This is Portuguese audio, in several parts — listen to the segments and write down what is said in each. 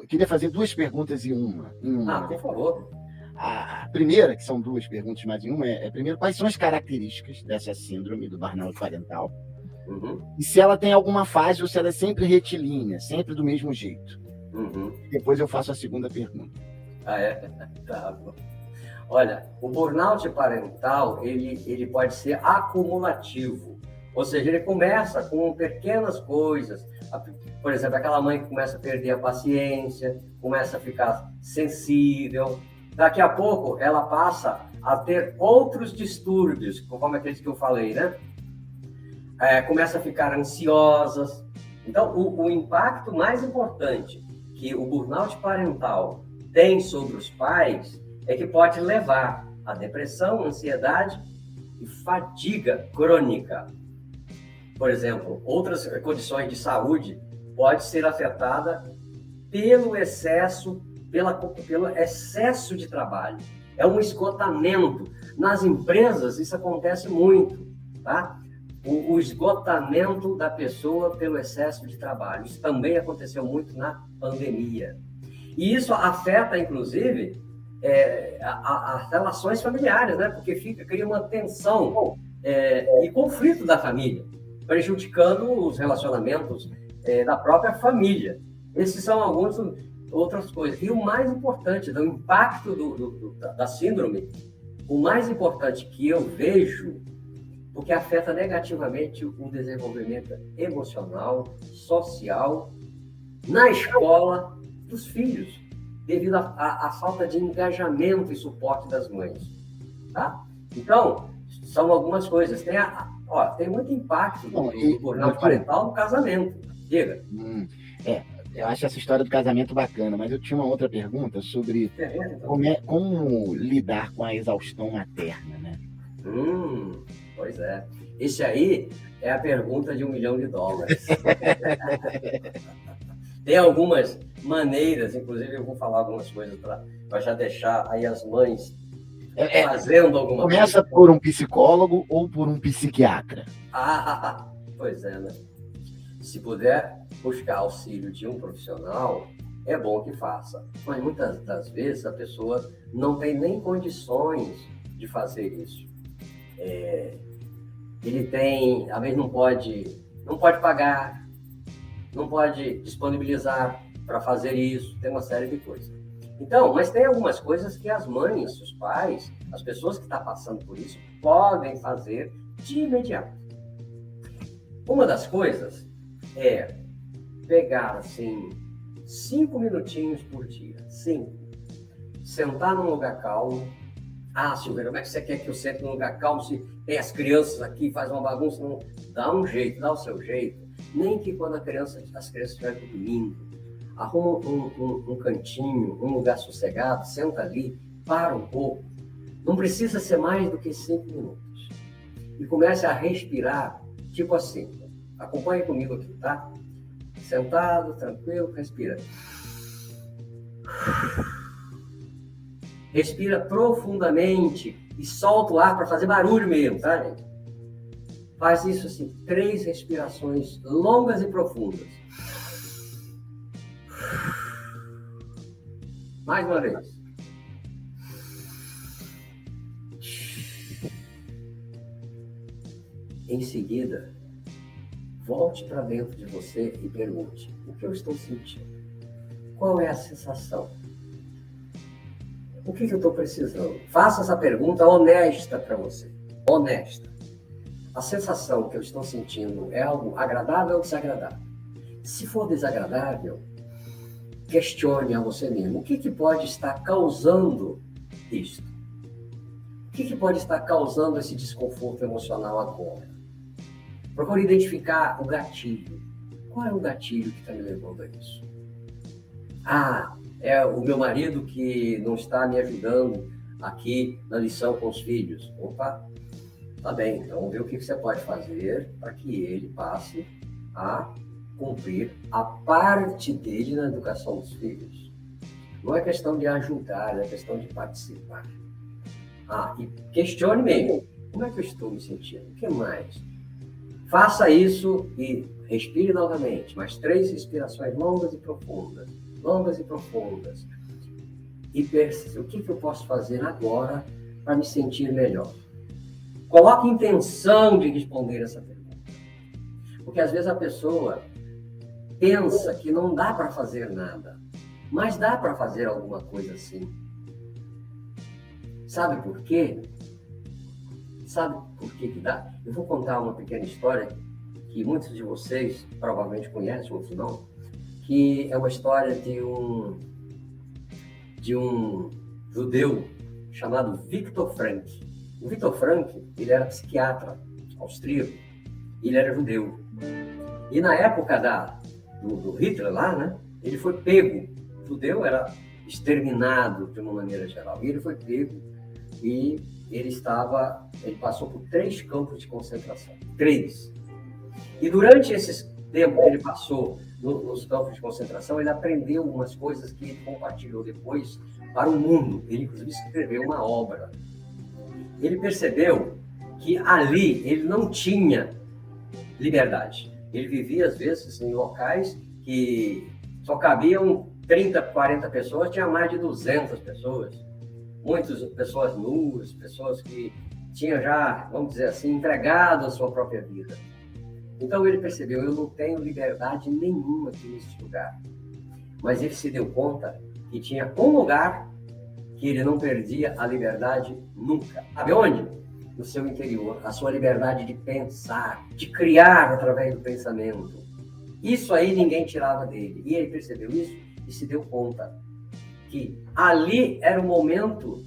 queria fazer duas perguntas em uma. Por favor. A primeira, que são duas perguntas mais em uma, primeiro, quais são as características dessa síndrome do burnout parental? E se ela tem alguma fase ou se ela é sempre retilínea, sempre do mesmo jeito. Depois eu faço a segunda pergunta. Tá bom. Olha, o burnout parental, ele pode ser acumulativo. Ou seja, ele começa com pequenas coisas. Por exemplo, aquela mãe que começa a perder a paciência, começa a ficar sensível. Daqui a pouco, ela passa a ter outros distúrbios, conforme aqueles que eu falei, né? Começa a ficar ansiosas. Então, o impacto mais importante que o burnout parental tem sobre os pais é que pode levar a depressão, ansiedade e fadiga crônica. Por exemplo, outras condições de saúde pode ser afetada pelo excesso de trabalho. É um esgotamento. Nas empresas, isso acontece muito, tá? O esgotamento da pessoa pelo excesso de trabalho. Isso também aconteceu muito na pandemia. E isso afeta, inclusive, as relações familiares, né? Porque cria uma tensão e conflito da família, prejudicando os relacionamentos da própria família. Esses são alguns outras coisas. E o mais importante, do impacto da síndrome, o mais importante que eu vejo, porque afeta negativamente o desenvolvimento emocional, social, na escola dos filhos, devido à falta de engajamento e suporte das mães. Tá? Então, são algumas coisas. Tem muito impacto do burnout parental no casamento. Diga. Eu acho essa história do casamento bacana, mas eu tinha uma outra pergunta sobre como lidar com a exaustão materna, né? Pois é. Esse aí é a pergunta de $1 milhão. Tem algumas maneiras, inclusive eu vou falar algumas coisas para já deixar aí as mães fazendo alguma coisa. Começa por um psicólogo ou por um psiquiatra? Pois é, né? Se puder buscar auxílio de um profissional, é bom que faça. Mas muitas das vezes a pessoa não tem nem condições de fazer isso. Ele tem, às vezes não pode pagar, não pode disponibilizar para fazer isso, tem uma série de coisas. Então, mas tem algumas coisas que as mães, os pais, as pessoas que estão passando por isso, podem fazer de imediato. Uma das coisas é pegar, assim, 5 minutinhos por dia, 5. Sentar num lugar calmo. Silveira, como é que você quer que eu sente num lugar calmo se tem as crianças aqui, faz uma bagunça? Não. Dá um jeito, dá o seu jeito. Nem que quando as crianças estiverem dormindo, arruma um cantinho, um lugar sossegado, senta ali, para um pouco. Não precisa ser mais do que 5 minutos. E comece a respirar, tipo assim. Acompanhe comigo aqui, tá? Sentado, tranquilo, respira. Respira profundamente e solta o ar para fazer barulho mesmo, tá, gente? Faz isso assim, 3 respirações longas e profundas. Mais uma vez. Em seguida, volte para dentro de você e pergunte: o que eu estou sentindo? Qual é a sensação? O que eu estou precisando? Faça essa pergunta honesta para você. Honesta. A sensação que eu estou sentindo é algo agradável ou desagradável? Se for desagradável, questione a você mesmo. O que pode estar causando isto? O que pode estar causando esse desconforto emocional agora? Procure identificar o gatilho. Qual é o gatilho que está me levando a isso? É o meu marido que não está me ajudando aqui na lição com os filhos. Opa, tá bem, então vamos ver o que você pode fazer para que ele passe a cumprir a parte dele na educação dos filhos. Não é questão de ajudar, é questão de participar. E questione mesmo. Como é que eu estou me sentindo? O que mais? Faça isso e respire novamente. Mais 3 respirações longas e profundas. longas e profundas e pense, o que eu posso fazer agora para me sentir melhor? Coloque intenção de responder essa pergunta. Porque às vezes a pessoa pensa que não dá para fazer nada, mas dá para fazer alguma coisa assim. Sabe por quê? Sabe por que dá? Eu vou contar uma pequena história que muitos de vocês provavelmente conhecem, outros não, que é uma história de um judeu chamado Viktor Frankl. O Viktor Frankl, ele era psiquiatra austríaco, ele era judeu. E na época do Hitler lá, né, ele foi pego. O judeu era exterminado de uma maneira geral. E ele foi pego e ele passou por 3 campos de concentração. 3. E durante esse tempo que ele passou nos campos de concentração, ele aprendeu algumas coisas que ele compartilhou depois para o mundo. Ele, inclusive, escreveu uma obra. Ele percebeu que ali ele não tinha liberdade. Ele vivia, às vezes, em locais que só cabiam 30, 40 pessoas, tinha mais de 200 pessoas. Muitas pessoas nuas, pessoas que tinham já, vamos dizer assim, entregado a sua própria vida. Então ele percebeu, eu não tenho liberdade nenhuma aqui nesse lugar. Mas ele se deu conta que tinha um lugar que ele não perdia a liberdade nunca. Sabe onde? No seu interior, a sua liberdade de pensar, de criar através do pensamento. Isso aí ninguém tirava dele. E ele percebeu isso e se deu conta que ali era o momento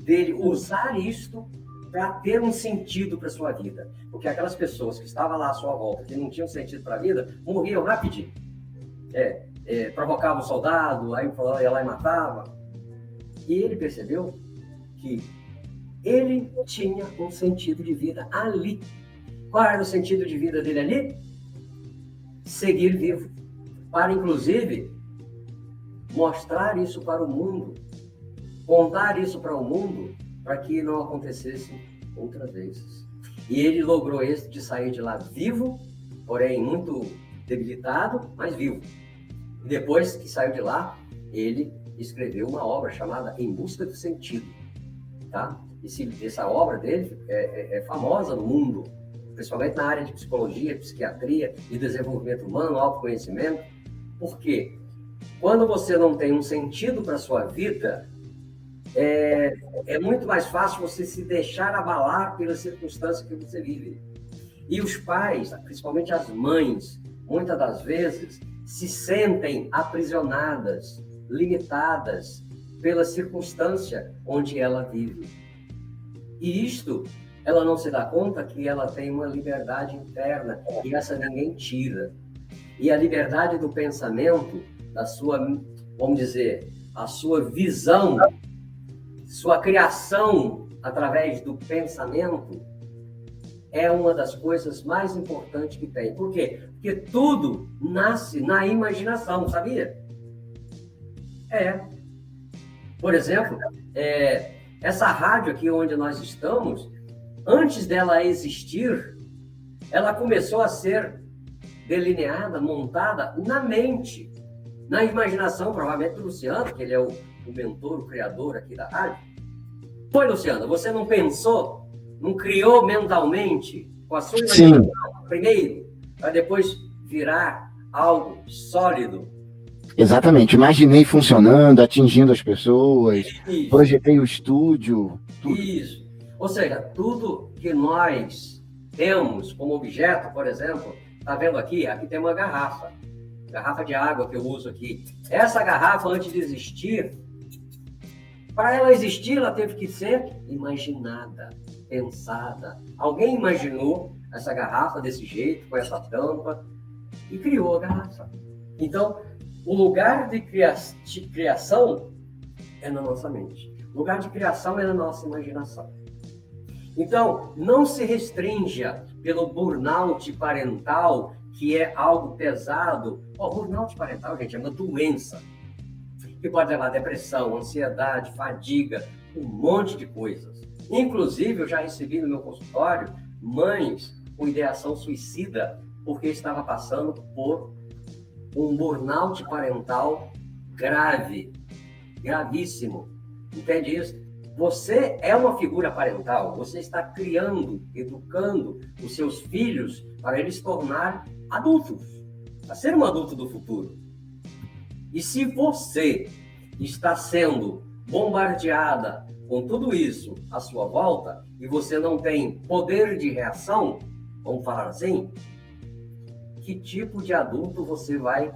dele usar isto para ter um sentido para a sua vida. Porque aquelas pessoas que estavam lá à sua volta, que não tinham sentido para a vida, morriam rapidinho. Provocava o soldado, aí ia lá e matava. E ele percebeu que ele tinha um sentido de vida ali. Qual era o sentido de vida dele ali? Seguir vivo. Para, inclusive, mostrar isso para o mundo, contar isso para o mundo, para que não acontecesse outras vezes. E ele logrou esse de sair de lá vivo, porém muito debilitado, mas vivo. E depois que saiu de lá, ele escreveu uma obra chamada Em Busca do Sentido. Tá? Essa obra dele é famosa no mundo, principalmente na área de psicologia, psiquiatria e desenvolvimento humano, autoconhecimento. Por quê? Quando você não tem um sentido para a sua vida, é muito mais fácil você se deixar abalar pelas circunstâncias que você vive. E os pais, principalmente as mães, muitas das vezes, se sentem aprisionadas, limitadas pela circunstância onde ela vive. E isto, ela não se dá conta que ela tem uma liberdade interna, e essa ninguém tira. E a liberdade do pensamento, da sua, vamos dizer, a sua visão, sua criação através do pensamento, é uma das coisas mais importantes que tem. Por quê? Porque tudo nasce na imaginação, sabia? Por exemplo, essa rádio aqui onde nós estamos, antes dela existir, ela começou a ser delineada, montada na mente, na imaginação, provavelmente do Luciano, que ele é o mentor, o criador aqui da rádio. Foi, Luciano, você não pensou, não criou mentalmente com a sua imaginação primeiro, para depois virar algo sólido? Exatamente, imaginei funcionando, atingindo as pessoas, Isso. Projetei o estúdio. Tudo. Isso. Ou seja, tudo que nós temos como objeto, por exemplo, está vendo aqui? Aqui tem uma garrafa de água que eu uso aqui. Essa garrafa, antes de existir, para ela existir, ela teve que ser imaginada, pensada. Alguém imaginou essa garrafa desse jeito, com essa tampa, e criou a garrafa. Então, o lugar de criação é na nossa mente. O lugar de criação é na nossa imaginação. Então, não se restrinja pelo burnout parental, que é algo pesado. Burnout parental, gente, é uma doença que pode levar a depressão, ansiedade, fadiga, um monte de coisas. Inclusive, eu já recebi no meu consultório mães com ideação suicida porque estava passando por um burnout parental grave, gravíssimo. Entende isso? Você é uma figura parental, você está criando, educando os seus filhos para eles se tornar adultos, para ser um adulto do futuro. E se você está sendo bombardeada com tudo isso à sua volta e você não tem poder de reação, vamos falar assim, que tipo de adulto você vai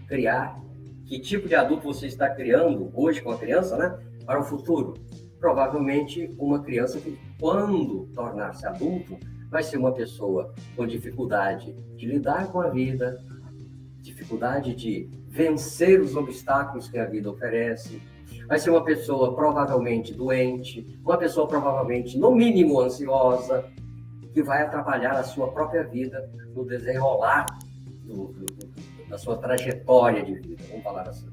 criar? Que tipo de adulto você está criando hoje com a criança, né? Para o futuro? Provavelmente uma criança que, quando tornar-se adulto, vai ser uma pessoa com dificuldade de lidar com a vida, dificuldade de vencer os obstáculos que a vida oferece, vai ser uma pessoa provavelmente doente, uma pessoa provavelmente, no mínimo, ansiosa, que vai atrapalhar a sua própria vida no desenrolar da sua trajetória de vida, vamos falar assim.